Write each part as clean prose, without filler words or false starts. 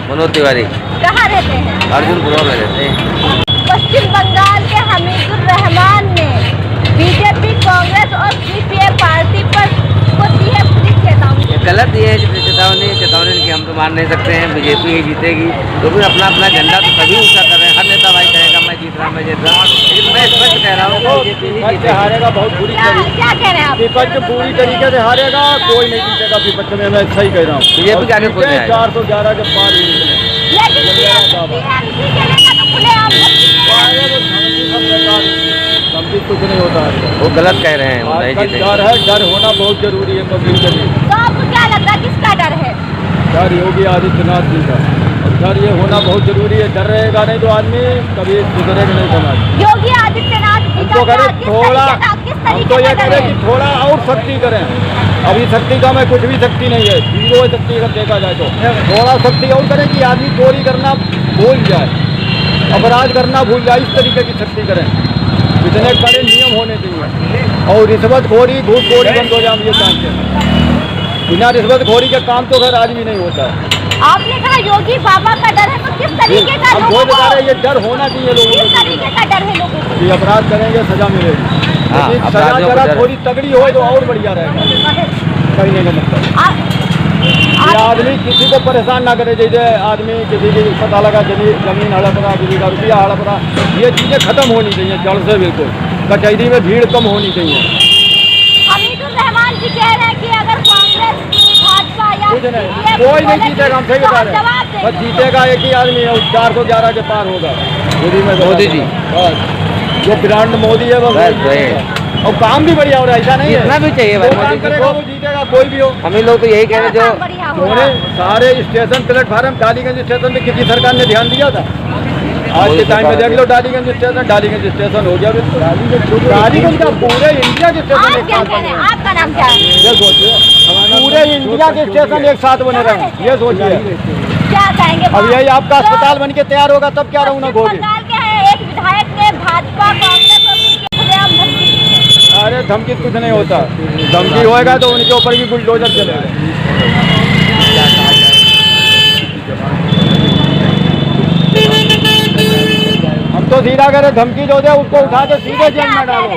मनोज तिवारी। कहाँ रहते हैं? अर्जुनपुरा में रहते हैं। पश्चिम बंगाल के हमीदुर रहमान ने बीजेपी, कांग्रेस और सीपीएम पार्टी पर को दी है पूरी चेतावनी। ये गलत ये है चेतावनी की हम तो मान नहीं सकते हैं। बीजेपी ही जीतेगी, तो फिर अपना अपना झंडा तो सभी ऊँचा कर रहे हैं। हर नेता भाई कहेगा मैं जीत रहा हूँ, मैं जीत रहा हूँ, लेकिन मैं स्पष्ट कह रहा हूँ बीजेपी ही जीतेगी। हारेगा बहुत बुरी तरीके। क्या कह रहे हैं आप? विपक्ष पूरी तरीके से हारेगा, कोई नहीं जीतेगा विपक्ष में, मैं सही कह रहा हूँ। बीजेपी के आगे कोई नहीं आएगा। 411 के पार ही निकले। लेकिन टीएमसी के नेता तो खुलेआम धमकी कुछ नहीं होता है, वो गलत कह रहे हैं, वो नहीं आजकल जीतेंगे। डर है, डर होना बहुत जरूरी है पब्लिक के लिए। तो आपको क्या लगता है किसका डर है? डर योगी आदित्यनाथ जी का, और डर ये होना बहुत जरूरी है। डर रहेगा नहीं तो आदमी कभी सुधरेगा नहीं समाज। योगी आदित्यनाथ जी तो का करें थोड़ा, हम तो ये करें कि थोड़ा और सख्ती करें। अभी सख्ती का में कुछ भी सख्ती नहीं है, जीरो सख्ती अगर देखा जाए तो थोड़ा सख्ती और करें कि आदमी चोरी करना भूल जाए, अपराध करना भूल जाए, इस तरीके की सख्ती करें। इतने कड़े नियम होने चाहिए, और रिश्वतखोरी घूसखोरी बंद हो जाए। हम ये चाहते हैं, बिना रिश्वतखोरी के काम तो खैर आज भी नहीं होता है। आपने कहा योगी बाबा का डर है, तो किस तरीके का हम लोगों बता को, रहे हैं, ये डर होना चाहिए लोगों किस तरीके का डर है लोगों को? को। ये अपराध करेंगे सजा मिलेगी, हाँ, लेकिन सजा अपराधियों को जरा डर है। थोड़ी तगड़ी हो तो और बढ़िया रहेगा। कहने का मतलब ये आदमी किसी को परेशान ना करे। जैसे आदमी किसी की पता लगा जमीन हड़प रहा, किसी का रुपया हड़प रहा, ये चीज़ें खत्म होनी चाहिए जड़ से। बिल्कुल कचहरी में भीड़ कम होनी चाहिए। हमीदुर रहमान जी कह रहे हैं कि अगर कांग्रेस, भाजपा या कुछ नहीं, CPM कोई नहीं बोले जीतेगा, हम सही तो बता आप रहे हैं। जवाब देंगे। बस जीतेगा एक ही आदमी है, 411 के पार होगा मोदी में। मोदी जी। बस जो ब्रांड मोदी है बस बस वही है। और काम भी बढ़िया हो रहा है, ऐसा नहीं है। जीतना भी चाहिए भाई जो मोदी काम जी करेगा को। वो जीतेगा, कोई भी हो। हम ही लोग तो यही कह रहे हैं काम जो बढ़िया हो रहा है। सारे स्टेशन प्लेटफार्म, डालीगंज स्टेशन में किसी सरकार ने ध्यान दिया था? आज के टाइम में देख लो, डालीगंज स्टेशन हो गया। डालीगंज का पूरे इंडिया के स्टेशन आप एक क्या साथ कह रहे बने हैं? हैं। आपका नाम क्या है? ये सोचिए, पूरे इंडिया के स्टेशन एक साथ बने रहे, ये सोचिए। क्या कहेंगे? अब यही आपका अस्पताल बन के तैयार होगा तब क्या रौनक होगी। बंगाल के हैं, एक विधायक ने भाजपा, कांग्रेस और उनके खुलेआम धमकी दी है। अरे धमकी कुछ नहीं होता, धमकी होएगा तो उनके ऊपर भी बुलडोजर चलेगा। हम तो सीधा कह रहे, धमकी जो दे उसको उठा के सीधे जेल में डालो।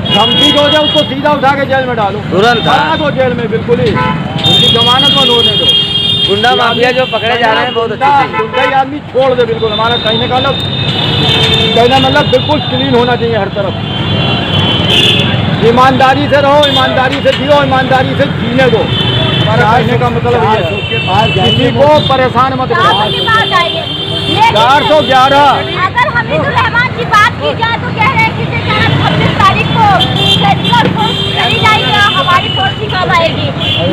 धमकी जो दे उसको सीधा उठा के जेल में डालो, तुरंत। डाल दो जेल में, बिल्कुल ही उनकी जमानत में होने दो। गुंडा माफिया जो पकड़े जा रहे हैं बहुत अच्छे से। गुंडा ही आदमी छोड़ दे बिल्कुल। हमारा कहने का मतलब बिल्कुल क्लीन होना चाहिए हर तरफ। ईमानदारी से रहो, ईमानदारी से जियो, ईमानदारी से जीने दो। हमारा कहने का मतलब ये है, किसी को परेशान मत करो। 411 अगर हमीदुर रहमान की बात की जाए तो कह रहे हैं कि 26 तारीख को सेक्युलर फोर्स चली जाएगी, हमारी फोर्स ही कब आएगी?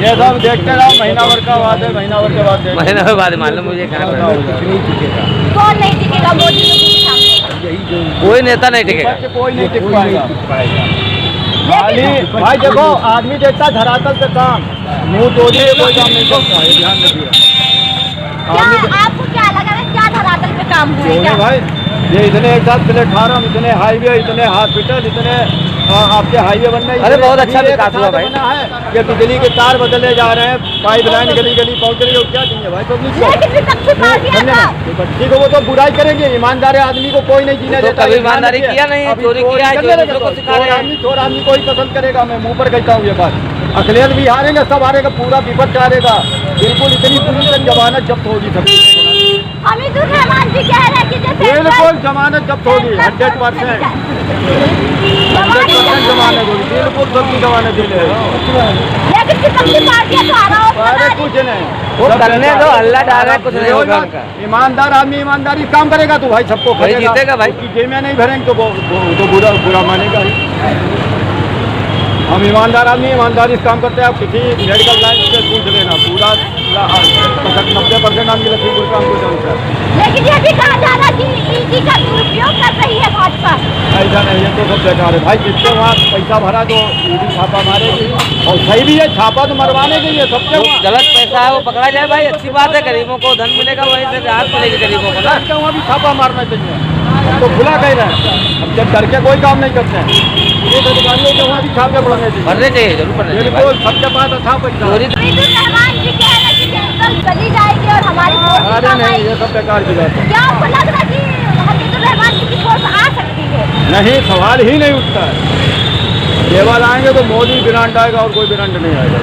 ये सब देखते रहो, महीना भर का बात है, महीना भर के बाद देखेंगे। महीना भर बाद मान लो मुझे कहना पड़ेगा। कौन नहीं टिकेगा? मोदी योगी के सामने कोई नेता नहीं टिकेगा। बच्चे कोई नहीं टिक पाएगा। खाली भाई देखो, आदमी देखता धरातल पे काम, मुंह तोड़ने से कोई काम नहीं करता है, ध्यान रखिए। क्या आपको क्या लगा है, क्या धरातल पे काम हुआ है? क्यों क्या? है भाई, ये इतने एक साथ प्लेटफार्म, इतने हाईवे, इतने हॉस्पिटल, इतने आपके हाईवे बनने। अरे बहुत अच्छा विकास हुआ भाई। बना है कि बिजली के तार बदले जा रहे हैं, पाइपलाइन गली गली पहुंच रही है। और क्या चाहिए भाई पब्लिक को? लेकिन विपक्षी पार्टियां का बच्ची को वो तो बुराई करेंगे, ईमानदार आदमी को कोई नहीं जीने तो देता। कभी ईमानदारी किया नहीं, चोरी किया है, जो दूसरों को सिखा रहे हैं। चोर आदमी को ही पसंद करेगा, मैं मुंह पर कहता हूँ ये बात। अखिलेश भी हारेंगे, सब हारेगा, पूरा विपक्ष हारेगा बिल्कुल। इतनी पूरी जमानत जब्त होगी सबकी। हमीदुर रहमान जी कह रहे हैं कि जैसे बिल्कुल जमानत जब्त होगी, 100%। 100% जमानत होगी, बिल्कुल सबकी जमानत दिले। लेकिन विपक्षी पार्टियां तो आरोप अरे लगा रही कुछ नहीं, वो करने दो, अल्लाह डाल रहा है, कुछ नहीं होगा उनका। ईमानदार आदमी ईमानदारी काम करेगा तो भाई सबको वही करेगा। जीतेगा भाई। उसकी जेब में नहीं भरेंगे तो वो तो बुरा मानेगा ही। हम ईमानदार आदमी ईमानदारी से काम करते हैं। आप किसी मेडिकल लाइन से पूछ लेना, पूरा 90% आदमी लखीमपुर का हमको जानता है। लेकिन ये भी कहा जा रहा है कि ईडी का दुरुपयोग कर रही है भाजपा। ऐसा नहीं है, तो सब बेकार है भाई। जिससे वहाँ पैसा भरा तो ईडी छापा मारेगी, और सही भी है, छापा तो मरवाने के लिए सबसे। जो गलत पैसा है वो पकड़ा जाए भाई, अच्छी बात है। गरीबों को धन मिलेगा, वहीं से राहत मिलेगी गरीबों को ना। वहाँ भी छापा मारना चाहिए, तो खुला कह रहे हैं। अब जब डर के कोई काम नहीं करते हैं, ये अधिकारियों के वहाँ भी छापे पड़ने चाहिए। भरने चाहिए, जरूर भरने चाहिए। बिल्कुल सबके पास अच्छा पैसा। चोरी हमीदुर रहमान जी कह रहे हैं कि सेंट्रल चली जाएगी और हमारी फोर्स अरे नहीं, ये सब बेकार की बात है। क्या आपको लग रहा है कि हमीदुर्रहमान की फोर्स आ सकती है? नहीं, सवाल ही नहीं उठता है। केवल आएंगे तो मोदी ब्रांड आएगा और कोई ब्रांड नहीं आएगा।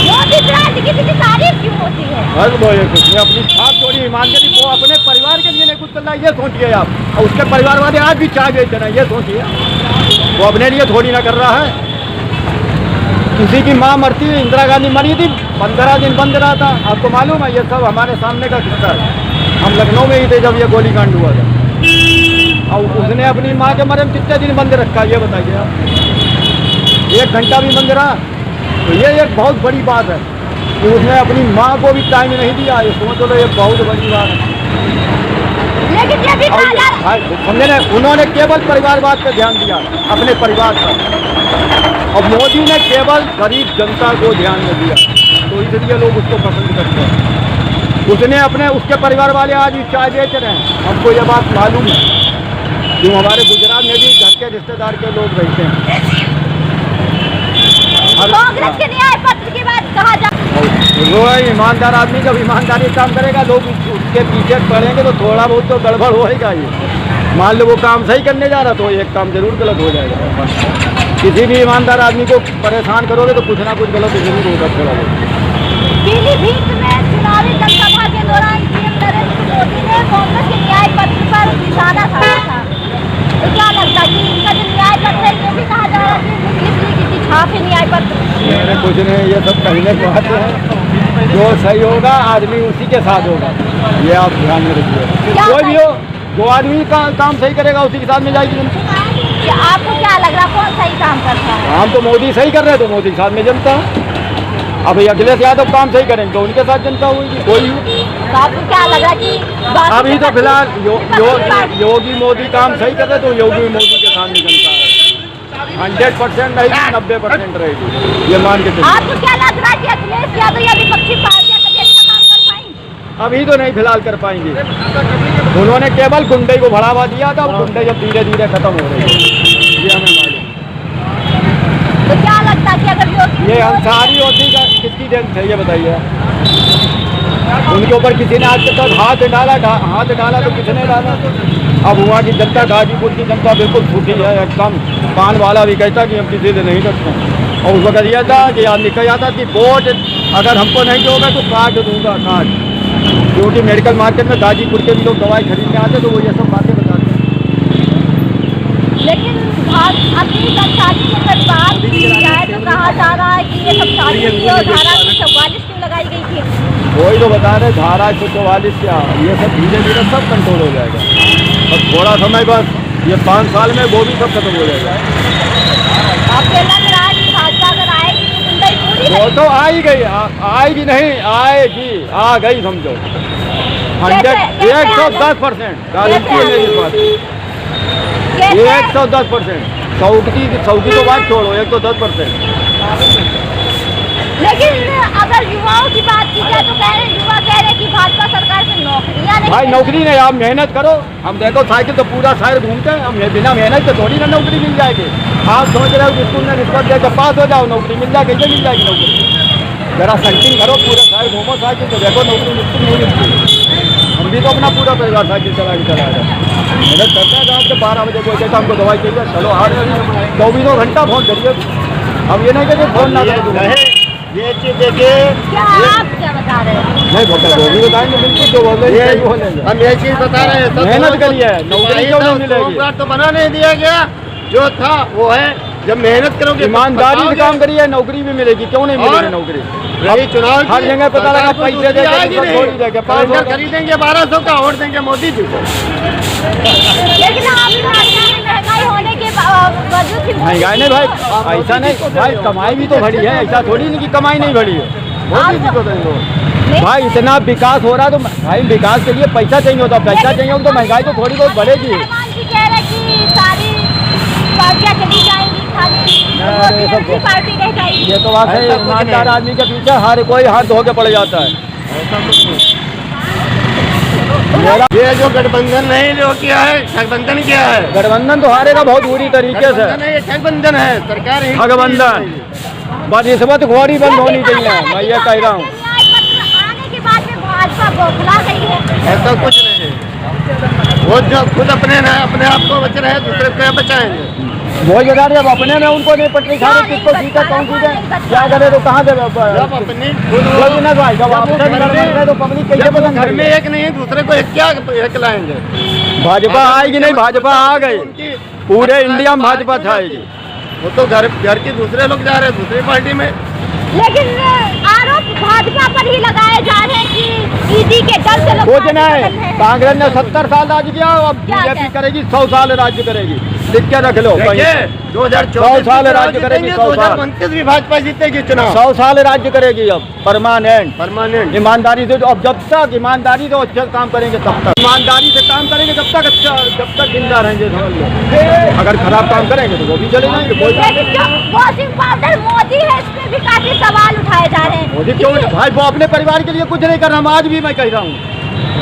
मोदी ब्रांड की इतनी तारीफ क्यों होती है? बस वो ये कुछ नहीं, अपनी छाप छोड़ी ईमानदारी, वो अपने परिवार के लिए नहीं कुछ कर रहा है, ये सोचिए आप। और उसके परिवार वाले आज भी चाय बेच रहे हैं, ये सोचिए। वो अपने लिए थोड़ी ना कर रहा है। किसी की माँ मरती है, इंदिरा गांधी मरी थी, 15 दिन बंद रहा था। आपको मालूम है, ये सब हमारे सामने का किस्सा है। हम लखनऊ में ही थे जब ये गोलीकांड हुआ था, और उसने अपनी माँ के मरे में कितने दिन बंद रखा, ये बताइए आप। 1 घंटा भी बंद रहा, तो ये एक बहुत बड़ी बात है कि उसने अपनी माँ को भी टाइम नहीं दिया। ये सोच लो, ये बहुत बड़ी बात है। लेकिन ये भी कहा समझे ना, उन्होंने केवल परिवारवाद पर ध्यान दिया, अपने परिवार पर। और मोदी ने केवल गरीब जनता को ध्यान में दिया, तो इसलिए लोग उसको पसंद करते हैं। उसने अपने, उसके परिवार वाले आज भी चाय बेच रहे हैं, हमको ये बात मालूम है। जो हमारे गुजरात में भी घर के रिश्तेदार के लोग रहते हैं। कांग्रेस के न्याय पत्र की बात कहा जा वो ईमानदार आदमी जब ईमानदारी काम करेगा, लोग उसके पीछे पड़ेंगे तो थोड़ा बहुत तो गड़बड़ होएगा ही। मान लो वो काम सही करने जा रहा तो एक काम जरूर गलत हो जाएगा। किसी भी ईमानदार आदमी को परेशान करोगे तो कुछ ना कुछ गलत जरूर होगा थोड़ा बहुत। पीलीभीत में चुनावी जनसभा के दौरान पीएम नरेंद्र मोदी ने कांग्रेस के न्याय पत्र पर निशाना साधा था। तो क्या लगता है कि इनका जो न्याय पत्र है, ये भी कहा जा रहा है कि मुस्लिम लीग की छाप है न्याय पत्र? कुछ नहीं, ये सब कहने को आते हैं। जो सही होगा आदमी उसी के साथ होगा, ये आप ध्यान में रखिए। कोई भी हो, जो आदमी का काम सही करेगा उसी के साथ में जाएगी जनता। आपको क्या लग रहा है कौन सही काम करता है? काम तो मोदी सही कर रहे हैं तो मोदी के साथ में जनता। अब अखिलेश यादव काम सही करेंगे तो उनके साथ जनता होगी। कोई तो आपको क्या लग रहा है कि अभी तो फिलहाल योगी मोदी काम सही कर रहे तो योगी मोदी के साथ में जनता है। 100% रहेगी, 90% रहेगी, ये मान के चलिए। आपको क्या लग रहा है कि अखिलेश यादव या विपक्षी पार्टियां कभी अच्छा काम कर पाएंगी? अभी तो नहीं फिलहाल कर पाएंगे। उन्होंने केवल गुंडे को बढ़ावा दिया था, गुंडे जब धीरे धीरे खत्म हो रहे हैं, ये हमें मालूम। तो क्या लगता है कि अगर योगी ये अंसारी होती का किसकी देन है, ये बताइए। उनके ऊपर किसी ने आज तक हाथ डाला तो किसने डाला? अब वहाँ की जनता, गाजीपुर की जनता बिल्कुल छूटी है एकदम। पान वाला भी कहता कि हम किसी से नहीं करते। और उस वक्त यह था कि आप लिखा जाता कि वोट अगर हमको नहीं दोगे तो काट दूंगा, काट। क्योंकि मेडिकल मार्केट में गाजीपुर के भी लोग दवाई खरीदने आते तो वो ये सब बातें बताते हैं। लेकिन अपनी शादी के परिवार की जाए तो कहा जा रहा है कि ये सब शादी की और धारा 144 क्यों लगाई गई थी? वही तो बता रहे, धारा 144 क्या, ये सब धीरे धीरे सब कंट्रोल हो जाएगा। और थोड़ा समय बस, ये 5 साल में वो भी सब खत्म हो जाएगा। आपके लग रहा है कि भाजपा अगर आएगी तो गुंडाई पूरी वो तो आ ही गई, आएगी नहीं, आएगी, आ गई समझो। 110% गारंटी है मेरी बात। 110%। 100 की तो बात छोड़ो, 110%। लेकिन अगर युवाओं की बात की जाए तो युवा कह रहे कि भाजपा सरकार से नौकरियां नहीं। भाई नौकरी नहीं, आप मेहनत करो। हम देखो साइकिल तो पूरा शहर घूमते हैं, हम बिना मेहनत के थोड़ी ना नौकरी मिल जाएगी। आप समझ रहे हो कि स्कूल में रिश्वत देकर पास हो जाओ, नौकरी मिल जाएगी, कैसे मिल जाएगी नौकरी? जरा सेंटिंग करो, पूरा शहर घूमो साइकिल तो देखो नौकरी मिलती नहीं मिलती। हम भी तो अपना पूरा परिवार साइकिल चला के चला रहे हैं, मेहनत करते हैं। रात के 12 बजे कोई कहता हमको दवाई चाहिए, चलो आ रहे 24 घंटा फोन करिए। हम ये नहीं कहते फोन ना करें। ये चीज देखिए, क्या आप क्या बता रहे हैं? नहीं बता, वो भी बताएंगे बिल्कुल जो बोलेंगे बोलेंगे। हम ये चीज बता रहे हैं, मेहनत करिए, नौकरी क्यों नहीं मिलेगी? तो बना नहीं दिया गया, जो था वो है। जब मेहनत करोगे, ईमानदारी से काम करिए, नौकरी भी मिलेगी। क्यों नहीं मिलेगी नौकरी? रही चुनाव हर जगह पता लगा पैसे देंगे, खरीदेंगे 1200 का, वोट देंगे मोदी जी को। लेकिन महंगाई होने के बावजूद भी महंगाई नहीं भाई, ऐसा नहीं भाई, कमाई भी तो बढ़ी है। ऐसा थोड़ी नहीं कि कमाई नहीं बढ़ी है। मोदी जी को तो भाई इतना विकास हो रहा है, तो भाई विकास के लिए पैसा चाहिए होता, पैसा चाहिए तो महंगाई तो थोड़ी बहुत बढ़ेगी। कह रहे कि सारी पार्टियां चली जाएंगी, खाली पार्टी रह जाएगी। ये तो बात है, ईमानदार आदमी के पीछे हर कोई हाथ धो के पड़ जाता है। ये जो गठबंधन नहीं जो किया है, गठबंधन किया है। गठबंधन तो हारेगा बहुत बुरी तरीके से। ये गठबंधन है, सरकार ही गठबंधन बस रिश्वत खोरी बंद होनी चाहिए, मैं ये कह रहा हूँ। आने के बाद में भाजपा बौखला गई है। ऐसा कुछ नहीं है, वो जो खुद अपने आप को बच रहे हैं, दूसरे को क्या बचाएंगे? वही बता रहे, अब अपने में उनको नहीं पटरी खा रहे, किसको जीता कौन जीते, क्या करे तो कहाँ दे जब अपनी कोई ना भाई, जब आपसे लड़ रहे हैं तो पब्लिक कैसे पसंद घर में करेगी? एक नहीं है, दूसरे को क्या एक लाएंगे? भाजपा आएगी नहीं, भाजपा आ गई, पूरे इंडिया में भाजपा छाएगी। वो तो घर के दूसरे लोग जा रहे हैं दूसरी पार्टी में। लेकिन आरोप भाजपा पर ही लगाए जा रहे हैं कि ईडी के डर से लोग कुछ नहीं, पागल हैं। कांग्रेस ने 70 साल राज किया, अब क्या बीजेपी क्या? करेगी 100 साल राज्य करेगी, लिख के रख लो। देखिए 100 साल राज्य करेगी, 100 साल 2029 भी भाजपा जीतेगी चुनाव 100 साल राज्य करेगी अब परमानेंट। परमानेंट। ईमानदारी से, अब जब तक ईमानदारी से अच्छे काम करेंगे तब तक, ईमानदारी से काम करेंगे तब तक अच्छा, जब तक जिंदा रहेंगे समझ लो। अगर खराब काम करेंगे तो वो भी चले जाएंगे, कोई बात लेकिन जो वॉशिंग पाउडर मोदी है, इसमें भी काफी सवाल उठाए जा रहे हैं। मोदी क्यों भाई, वो अपने परिवार के लिए कुछ नहीं कर रहा, मैं आज भी मैं कह रहा हूँ,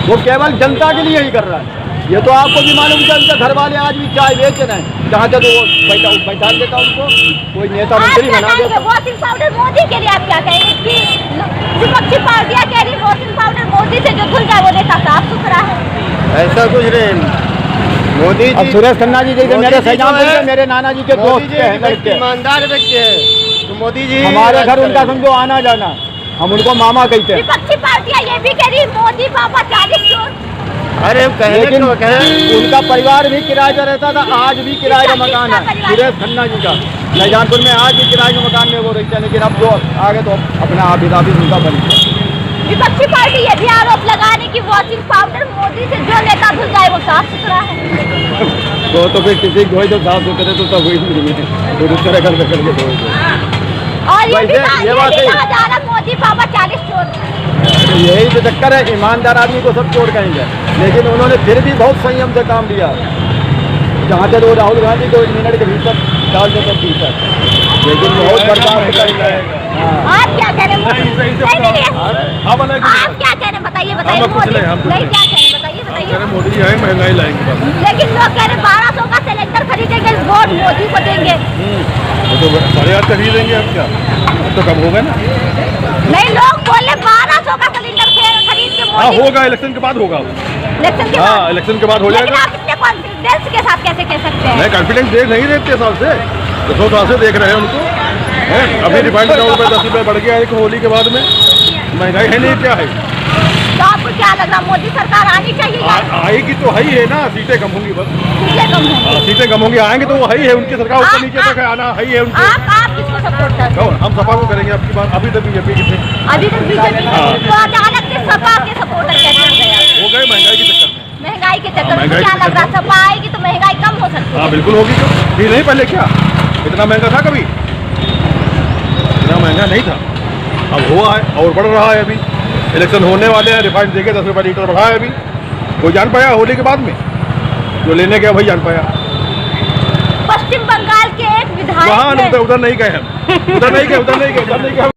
वो केवल जनता के लिए ही कर रहा है। ये तो आपको भी मालूम है, उनके घर वाले आज भी चाय बेच रहे हैं, जहाँ तक वो बैठा देता उनको, कोई नेता मंत्री बना देता। वॉशिंग पाउडर मोदी के लिए आप क्या कहेंगे कि विपक्षी पार्टियां कह रही वॉशिंग पाउडर मोदी से जो धुल जाए वो नेता साफ सुथरा है? ऐसा कुछ नहीं। मोदी अब जी, सुरेश खन्ना जी जैसे मोदी मेरे जी जो सैजापुर है, के मेरे नाना जी के मोदी दोस्त जी हैं, एक लड़के, ईमानदार व्यक्ति है, तो मोदी जी हमारे घर उनका समझो आना जाना, हम उनको मामा कहते हैं। विपक्षी पार्टियां ये भी कह रही मोदी पापा 40 चोर। अरे कहने लेकिन को कहे उनका परिवार भी किराए पर रहता था, आज भी किराए का मकान है सुरेश खन्ना जी का, शाहजहांपुर में आज भी किराए के मकान में वो रहते हैं, लेकिन अब जो आगे तो अपना ऑफिस उनका बन गया। विपक्षी पार्टी ये भी आरोप लगाने की वॉशिंग पाउडर मोदी से जो नेता धुल जाए वो साफ सुथरा है। तो फिर किसी कोई तो साफ सुथरे तो सब हुई नहीं है, तो दूसरे घर में करके धोए थे। और ये भी वैसे ये बात है। कहा जा रहा मोदी पापा 40 चोर। यही तो चक्कर है, ईमानदार आदमी को सब चोर कहेंगे, लेकिन उन्होंने फिर भी बहुत संयम से काम लिया। जहाँ तक वो राहुल गांधी को 1 मिनट के भीतर डाल देते भीतर, लेकिन बहुत बर्दाश्त करेंगे। आप क्या कह रहे हैं? आप क्या कह रहे हैं? बताइए मोदी नहीं क्या कह रहे हैं? बताइए मोदी जी आए महंगाई लाएंगे, लेकिन लोग कह रहे 1200 का सिलेंडर खरीदेंगे, वोट मोदी को देंगे। तो 8,500 खरीदेंगे, अब क्या, अब तो कम होगा ना। नहीं, लोग बोले 1200 का सिलेंडर खरीद के हाँ मोदी होगा, इलेक्शन के बाद होगा, इलेक्शन के हाँ बाद। इलेक्शन के बाद हो लेकिन जाएगा। आप इतने कॉन्फिडेंस के साथ कैसे कह सकते हैं? नहीं कॉन्फिडेंस देख नहीं देते साल से, 200 साल से देख रहे हैं उनको, है अभी रिफाइंड 9 रुपये 10 रुपये बढ़ गया है होली के बाद में, महंगाई है नहीं क्या है। तो आपको क्या लग रहा मोदी सरकार आनी चाहिए या आएगी तो है ही है ना, सीटें कम होंगी बस, सीटें कम होंगी? सीटें कम होंगी, आएंगे तो वो है ही है, उनकी सरकार ऊपर नीचे तक है, आना है ही है उनको। आप किसको सपोर्ट करते हैं? हम सपा को करेंगे आपकी बात, अभी तक बीजेपी कितने अभी तक बीजेपी, तो अचानक से सपा के सपोर्टर कैसे हो गए? हो गए महंगाई के चक्कर में। महंगाई के चक्कर में महंगाई क्या के लग रहा चक्कर सपा आएगी तो महंगाई कम हो सकती हाँ है? बिल्कुल होगी, क्यों थी नहीं पहले, क्या इतना महंगा था कभी, इतना महंगा नहीं था, अब हुआ है और बढ़ रहा है। अभी इलेक्शन होने वाले हैं, रिफाइंड देके 10 रुपये लीटर बढ़ा है, अभी कोई जान पाया होली के बाद में, जो लेने गया वही जान पाया। पश्चिम बंगाल के एक विधायक वहाँ ने उधर नहीं गए हम, उधर नहीं गए